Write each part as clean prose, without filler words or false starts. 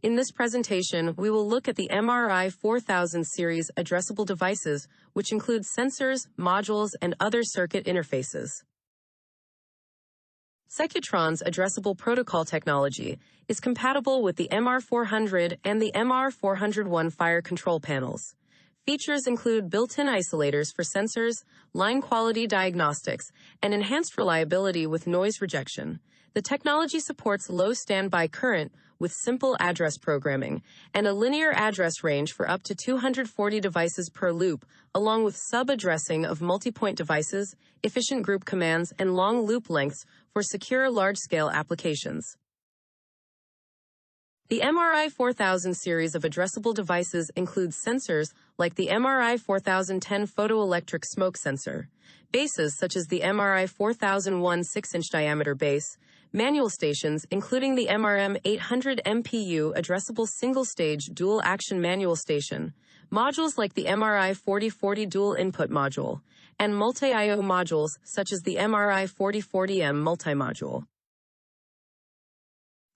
In this presentation, we will look at the MRI-4000 series addressable devices, which include sensors, modules, and other circuit interfaces. Secutron's addressable protocol technology is compatible with the MR400 and the MR401 fire control panels. Features include built-in isolators for sensors, line quality diagnostics, and enhanced reliability with noise rejection. The technology supports low standby current with simple address programming and a linear address range for up to 240 devices per loop, along with sub-addressing of multi-point devices, efficient group commands, and long loop lengths for secure large-scale applications. The MRI-4000 series of addressable devices includes sensors like the MRI-4010 photoelectric smoke sensor, bases such as the MRI-4001 6-inch diameter base, manual stations including the MRM-800 MPU addressable single-stage dual-action manual station, modules like the MRI-4040 dual-input module, and multi-I/O modules such as the MRI-4040M multi-module.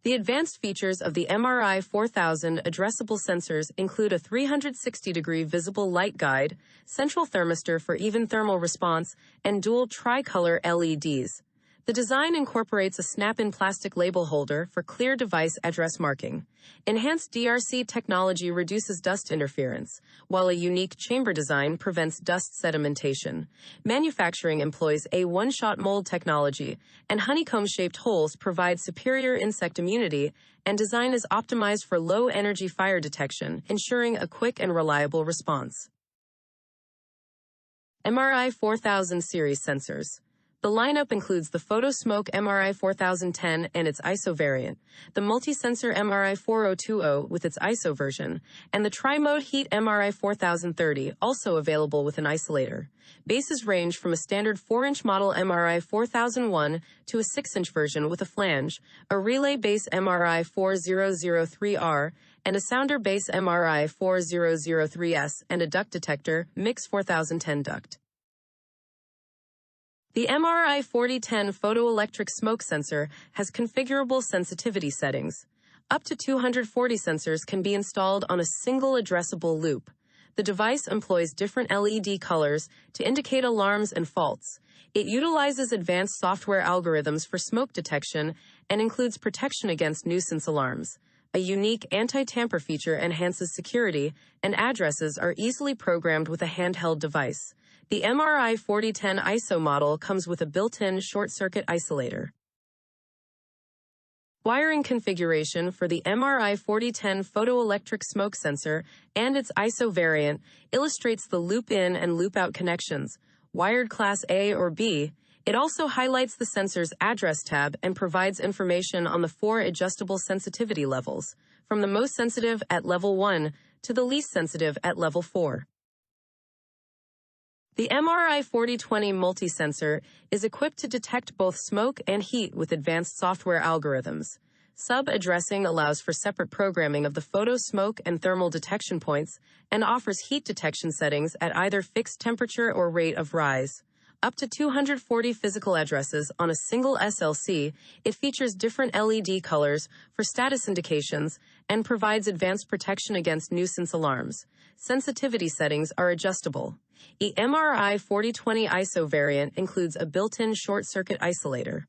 The advanced features of the MRI-4000 addressable sensors include a 360-degree visible light guide, central thermistor for even thermal response, and dual tricolor LEDs. The design incorporates a snap-in plastic label holder for clear device address marking. Enhanced DRC technology reduces dust interference, while a unique chamber design prevents dust sedimentation. Manufacturing employs a one-shot mold technology, and honeycomb-shaped holes provide superior insect immunity, and design is optimized for low-energy fire detection, ensuring a quick and reliable response. MRI-4000 series sensors. The lineup includes the PhotoSmoke MRI-4010 and its ISO variant, the multisensor MRI-4020 with its ISO version, and the tri-mode heat MRI-4030, also available with an isolator. Bases range from a standard 4-inch model MRI-4001 to a 6-inch version with a flange, a relay base MRI-4003R, and a sounder base MRI-4003S, and a duct detector, Mix 4010 duct. The MRI-4010 photoelectric smoke sensor has configurable sensitivity settings. Up to 240 sensors can be installed on a single addressable loop. The device employs different LED colors to indicate alarms and faults. It utilizes advanced software algorithms for smoke detection and includes protection against nuisance alarms. A unique anti-tamper feature enhances security, and addresses are easily programmed with a handheld device. The MRI-4010 ISO model comes with a built-in short-circuit isolator. Wiring configuration for the MRI-4010 photoelectric smoke sensor and its ISO variant illustrates the loop-in and loop-out connections, wired Class A or B. It also highlights the sensor's address tab and provides information on the 4 adjustable sensitivity levels, from the most sensitive at level 1 to the least sensitive at level 4. The MRI-4020 multisensor is equipped to detect both smoke and heat with advanced software algorithms. Sub-addressing allows for separate programming of the photo, smoke, and thermal detection points and offers heat detection settings at either fixed temperature or rate of rise. Up to 240 physical addresses on a single SLC, it features different LED colors for status indications and provides advanced protection against nuisance alarms. Sensitivity settings are adjustable. The MRI-4020 ISO variant includes a built-in short-circuit isolator.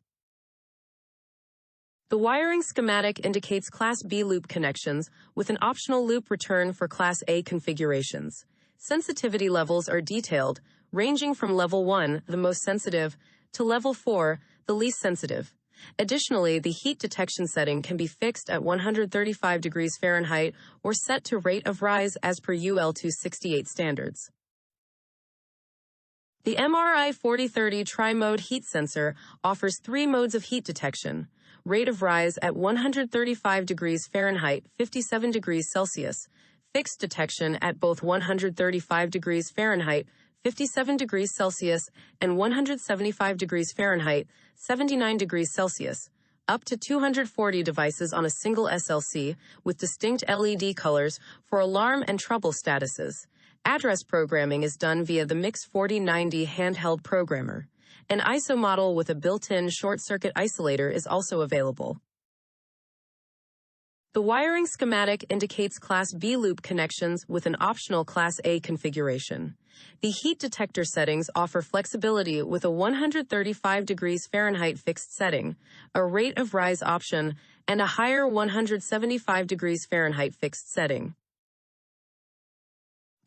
The wiring schematic indicates Class B loop connections with an optional loop return for Class A configurations. Sensitivity levels are detailed, ranging from level 1, the most sensitive, to level 4, the least sensitive. Additionally, the heat detection setting can be fixed at 135 degrees Fahrenheit or set to rate of rise as per UL 268 standards. The MRI-4030 tri-mode heat sensor offers 3 modes of heat detection: rate of rise at 135 degrees Fahrenheit, 57 degrees Celsius, fixed detection at both 135 degrees Fahrenheit, 57 degrees Celsius, and 175 degrees Fahrenheit, 79 degrees Celsius. Up to 240 devices on a single SLC with distinct LED colors for alarm and trouble statuses. Address programming is done via the Mix 4090 handheld programmer. An ISO model with a built-in short-circuit isolator is also available. The wiring schematic indicates Class B loop connections with an optional Class A configuration. The heat detector settings offer flexibility with a 135 degrees Fahrenheit fixed setting, a rate of rise option, and a higher 175 degrees Fahrenheit fixed setting.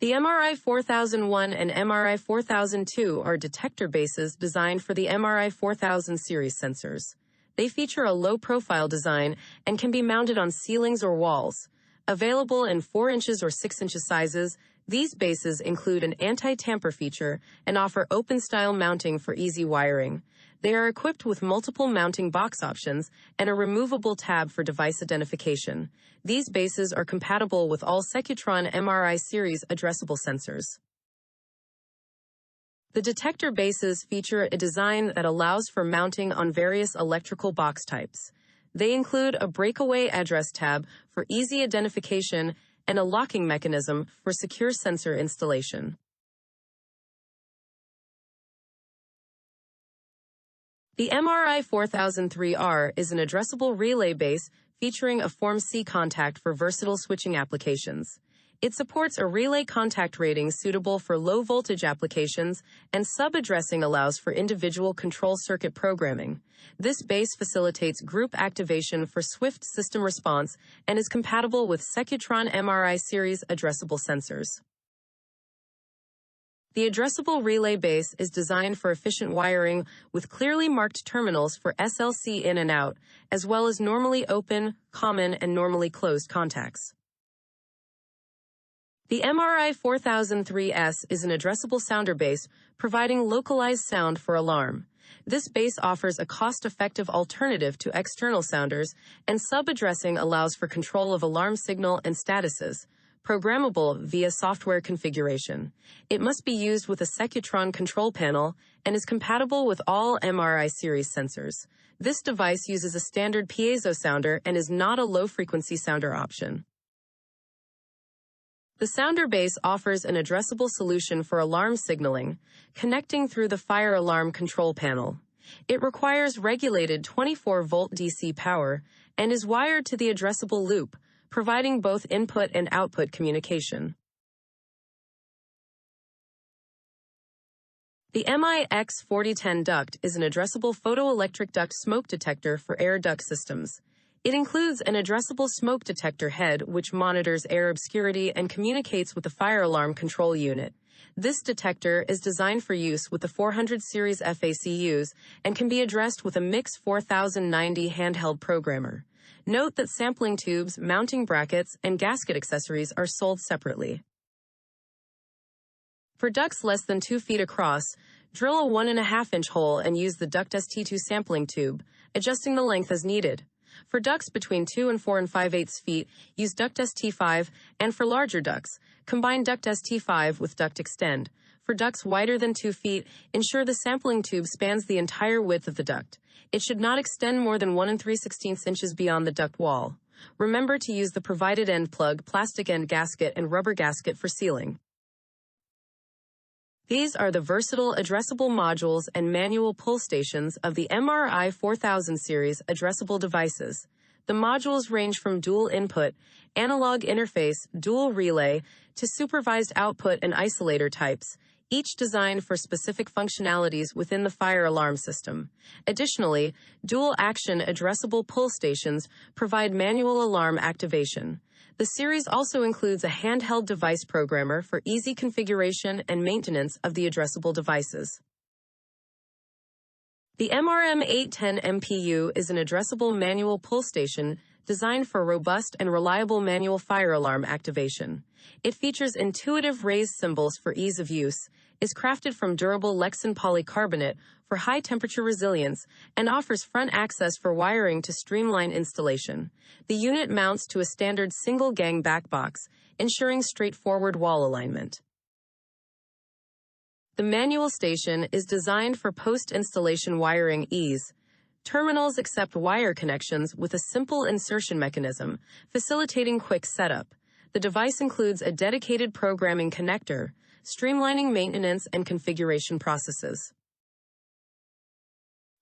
The MRI-4001 and MRI-4002 are detector bases designed for the MRI-4000 series sensors. They feature a low-profile design and can be mounted on ceilings or walls. Available in 4 inches or 6 inches sizes, these bases include an anti-tamper feature and offer open-style mounting for easy wiring. They are equipped with multiple mounting box options and a removable tab for device identification. These bases are compatible with all Secutron MRI series addressable sensors. The detector bases feature a design that allows for mounting on various electrical box types. They include a breakaway address tab for easy identification and a locking mechanism for secure sensor installation. The MRI-4003R is an addressable relay base featuring a Form C contact for versatile switching applications. It supports a relay contact rating suitable for low-voltage applications, and sub-addressing allows for individual control circuit programming. This base facilitates group activation for swift system response and is compatible with Secutron MRI series addressable sensors. The addressable relay base is designed for efficient wiring with clearly marked terminals for SLC in and out, as well as normally open, common, and normally closed contacts. The MRI-4003S is an addressable sounder base, providing localized sound for alarm. This base offers a cost-effective alternative to external sounders, and sub-addressing allows for control of alarm signal and statuses, programmable via software configuration. It must be used with a Secutron control panel and is compatible with all MRI series sensors. This device uses a standard piezo sounder and is not a low-frequency sounder option. The sounder base offers an addressable solution for alarm signaling, connecting through the fire alarm control panel. It requires regulated 24-volt DC power and is wired to the addressable loop, providing both input and output communication. The MIX4010 duct is an addressable photoelectric duct smoke detector for air duct systems. It includes an addressable smoke detector head which monitors air obscurity and communicates with the fire alarm control unit. This detector is designed for use with the 400 series FACUs and can be addressed with a MIX4090 handheld programmer. Note that sampling tubes, mounting brackets, and gasket accessories are sold separately. For ducts less than 2 feet across, drill a 1.5-inch hole and use the Duct ST2 sampling tube, adjusting the length as needed. For ducts between 2 and 4 5/8 feet, use Duct ST5, and for larger ducts, combine Duct ST5 with Duct Extend. For ducts wider than 2 feet, ensure the sampling tube spans the entire width of the duct. It should not extend more than 1 3/16 inches beyond the duct wall. Remember to use the provided end plug, plastic end gasket, and rubber gasket for sealing. These are the versatile addressable modules and manual pull stations of the MRI-4000 series addressable devices. The modules range from dual input, analog interface, dual relay, to supervised output and isolator types, each designed for specific functionalities within the fire alarm system. Additionally, dual-action addressable pull stations provide manual alarm activation. The series also includes a handheld device programmer for easy configuration and maintenance of the addressable devices. The MRM810 MPU is an addressable manual pull station designed for robust and reliable manual fire alarm activation. It features intuitive raised symbols for ease of use, is crafted from durable Lexan polycarbonate for high-temperature resilience, and offers front access for wiring to streamline installation. The unit mounts to a standard single-gang back box, ensuring straightforward wall alignment. The manual station is designed for post-installation wiring ease. Terminals accept wire connections with a simple insertion mechanism, facilitating quick setup. The device includes a dedicated programming connector, streamlining maintenance and configuration processes.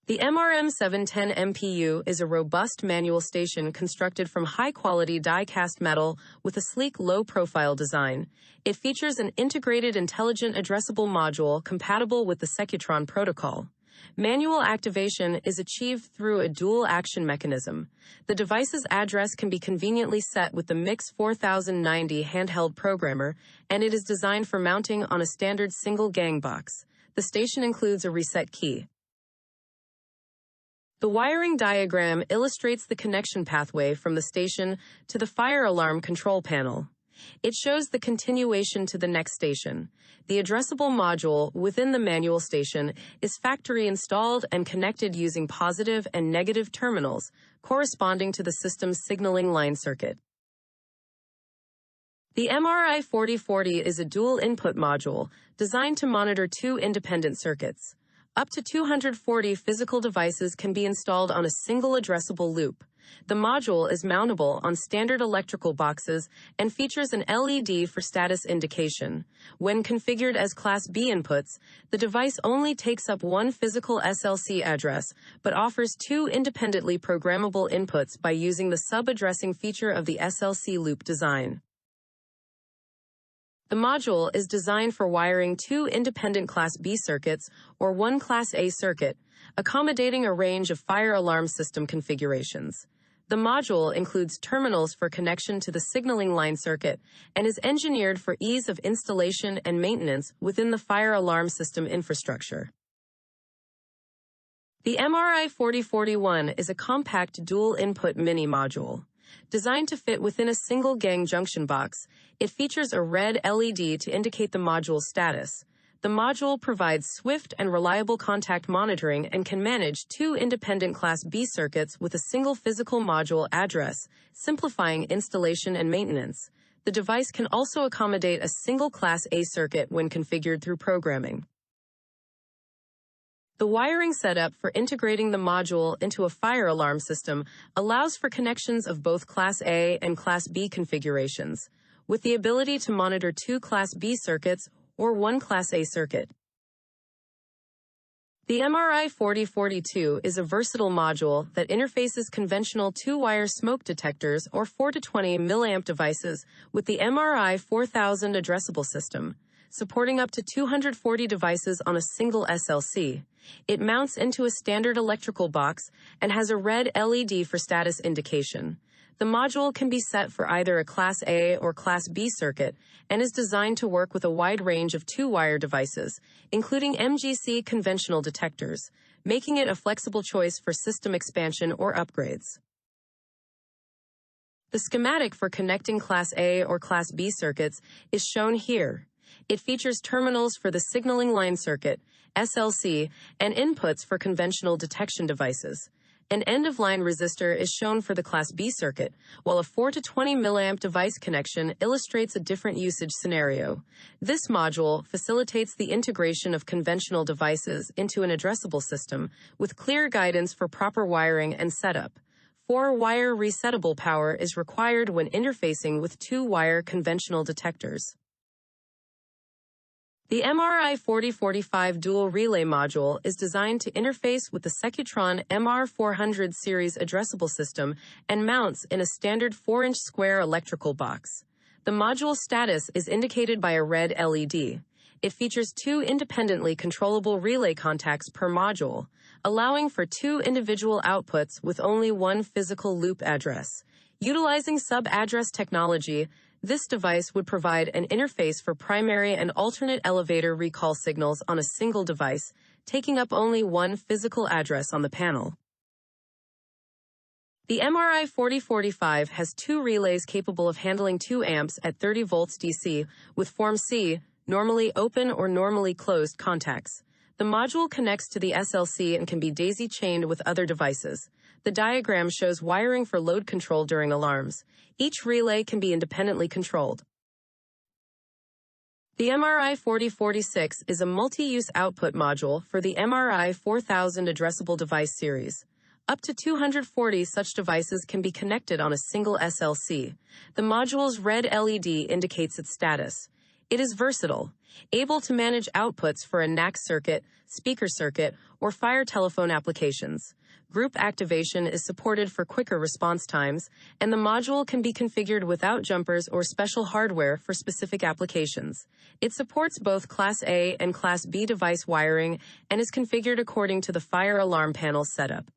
The MRM710 MPU is a robust manual station constructed from high-quality die-cast metal with a sleek, low-profile design. It features an integrated intelligent addressable module compatible with the Secutron protocol. Manual activation is achieved through a dual-action mechanism. The device's address can be conveniently set with the MIX 4090 handheld programmer, and it is designed for mounting on a standard single-gang box. The station includes a reset key. The wiring diagram illustrates the connection pathway from the station to the fire alarm control panel. It shows the continuation to the next station. The addressable module within the manual station is factory installed and connected using positive and negative terminals, corresponding to the system's signaling line circuit. The MRI-4040 is a dual input module designed to monitor two independent circuits. Up to 240 physical devices can be installed on a single addressable loop. The module is mountable on standard electrical boxes and features an LED for status indication. When configured as Class B inputs, the device only takes up one physical SLC address, but offers two independently programmable inputs by using the sub-addressing feature of the SLC loop design. The module is designed for wiring two independent Class B circuits or one Class A circuit, accommodating a range of fire alarm system configurations. The module includes terminals for connection to the signaling line circuit and is engineered for ease of installation and maintenance within the fire alarm system infrastructure. The MRI-4041 is a compact dual-input mini module. Designed to fit within a single gang junction box, it features a red LED to indicate the module's status. The module provides swift and reliable contact monitoring and can manage two independent Class B circuits with a single physical module address, simplifying installation and maintenance. The device can also accommodate a single Class A circuit when configured through programming. The wiring setup for integrating the module into a fire alarm system allows for connections of both Class A and Class B configurations, with the ability to monitor two Class B circuits or one Class A circuit. The MRI-4042 is a versatile module that interfaces conventional two-wire smoke detectors or 4 to 20 mA devices with the MRI-4000 addressable system, supporting up to 240 devices on a single SLC. It mounts into a standard electrical box and has a red LED for status indication. The module can be set for either a Class A or Class B circuit and is designed to work with a wide range of two-wire devices, including MGC conventional detectors, making it a flexible choice for system expansion or upgrades. The schematic for connecting Class A or Class B circuits is shown here. It features terminals for the signaling line circuit, SLC, and inputs for conventional detection devices. An end-of-line resistor is shown for the Class B circuit, while a 4 to 20 mA device connection illustrates a different usage scenario. This module facilitates the integration of conventional devices into an addressable system with clear guidance for proper wiring and setup. 4-wire resettable power is required when interfacing with 2-wire conventional detectors. The MRI-4045 dual relay module is designed to interface with the Secutron MR-400 series addressable system and mounts in a standard 4-inch square electrical box. The module's status is indicated by a red LED. It features two independently controllable relay contacts per module, allowing for two individual outputs with only one physical loop address. Utilizing sub-address technology, this device would provide an interface for primary and alternate elevator recall signals on a single device, taking up only one physical address on the panel. The MRI-4045 has two relays capable of handling 2 amps at 30 volts DC with Form C, normally open or normally closed contacts. The module connects to the SLC and can be daisy-chained with other devices. The diagram shows wiring for load control during alarms. Each relay can be independently controlled. The MRI-4046 is a multi-use output module for the MRI-4000 addressable device series. Up to 240 such devices can be connected on a single SLC. The module's red LED indicates its status. It is versatile, able to manage outputs for a NAC circuit, speaker circuit, or fire telephone applications. Group activation is supported for quicker response times, and the module can be configured without jumpers or special hardware for specific applications. It supports both Class A and Class B device wiring and is configured according to the fire alarm panel setup.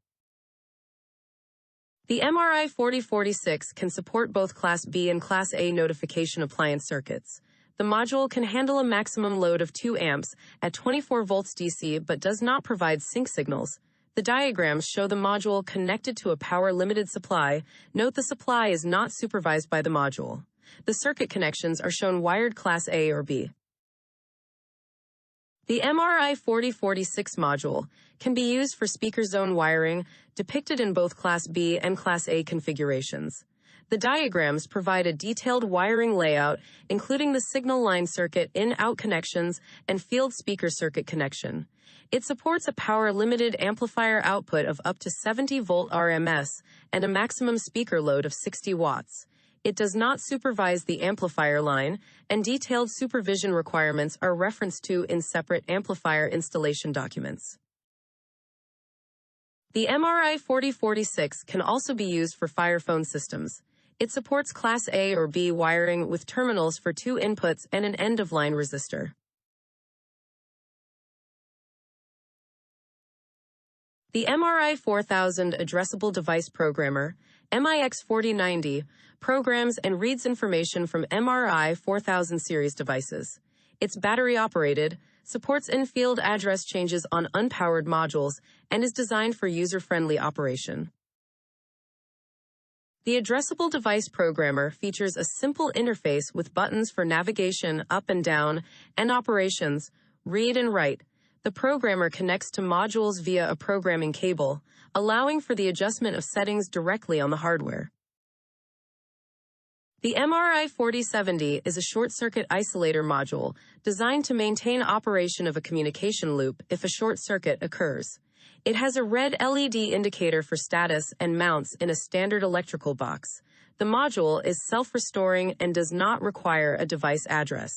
The MRI-4046 can support both Class B and Class A notification appliance circuits. The module can handle a maximum load of 2 amps at 24 volts DC but does not provide sync signals. The diagrams show the module connected to a power-limited supply. Note the supply is not supervised by the module. The circuit connections are shown wired Class A or B. The MRI-4046 module can be used for speaker zone wiring, depicted in both Class B and Class A configurations. The diagrams provide a detailed wiring layout, including the signal line circuit in-out connections and field speaker circuit connection. It supports a power-limited amplifier output of up to 70 volt RMS and a maximum speaker load of 60 watts. It does not supervise the amplifier line, and detailed supervision requirements are referenced to in separate amplifier installation documents. The MRI-4046 can also be used for fire phone systems. It supports Class A or B wiring with terminals for 2 inputs and an end-of-line resistor. The MRI-4000 Addressable Device Programmer, MIX4090, programs and reads information from MRI-4000 series devices. It's battery-operated, supports in-field address changes on unpowered modules, and is designed for user-friendly operation. The Addressable Device Programmer features a simple interface with buttons for navigation up and down and operations, read and write. The programmer connects to modules via a programming cable, allowing for the adjustment of settings directly on the hardware. The MRI-4070 is a short-circuit isolator module designed to maintain operation of a communication loop if a short circuit occurs. It has a red LED indicator for status and mounts in a standard electrical box. The module is self-restoring and does not require a device address.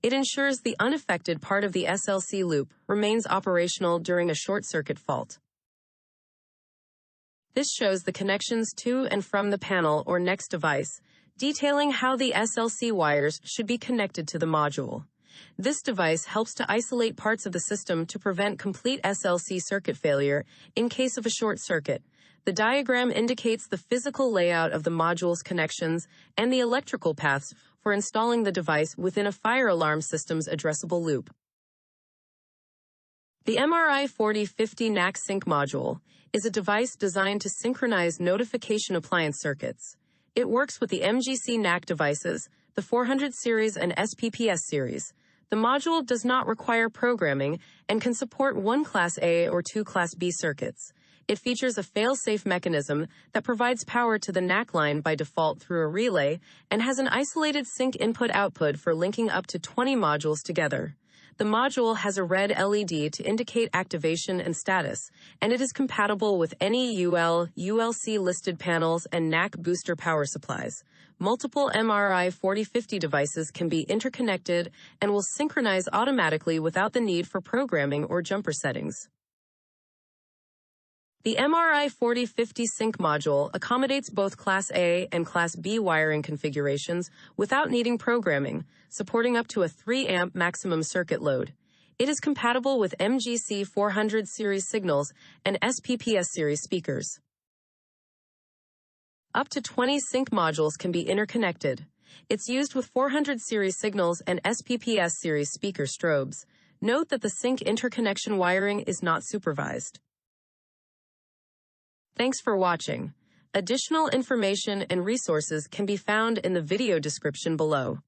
It ensures the unaffected part of the SLC loop remains operational during a short circuit fault. This shows the connections to and from the panel or next device, detailing how the SLC wires should be connected to the module. This device helps to isolate parts of the system to prevent complete SLC circuit failure in case of a short circuit. The diagram indicates the physical layout of the module's connections and the electrical paths for installing the device within a fire alarm system's addressable loop. The MRI-4050 NAC Sync module is a device designed to synchronize notification appliance circuits. It works with the MGC NAC devices, the 400 series and SPPS series. The module does not require programming and can support 1 Class A or 2 Class B circuits. It features a fail-safe mechanism that provides power to the NAC line by default through a relay and has an isolated sync input-output for linking up to 20 modules together. The module has a red LED to indicate activation and status, and it is compatible with any UL/ULC-listed panels and NAC booster power supplies. Multiple MRI-4050 devices can be interconnected and will synchronize automatically without the need for programming or jumper settings. The MRI-4050 Sync module accommodates both Class A and Class B wiring configurations without needing programming, supporting up to a 3-amp maximum circuit load. It is compatible with MGC 400 series signals and SPPS series speakers. Up to 20 sync modules can be interconnected. It's used with 400 series signals and SPPS series speaker strobes. Note that the sync interconnection wiring is not supervised. Thanks for watching. Additional information and resources can be found in the video description below.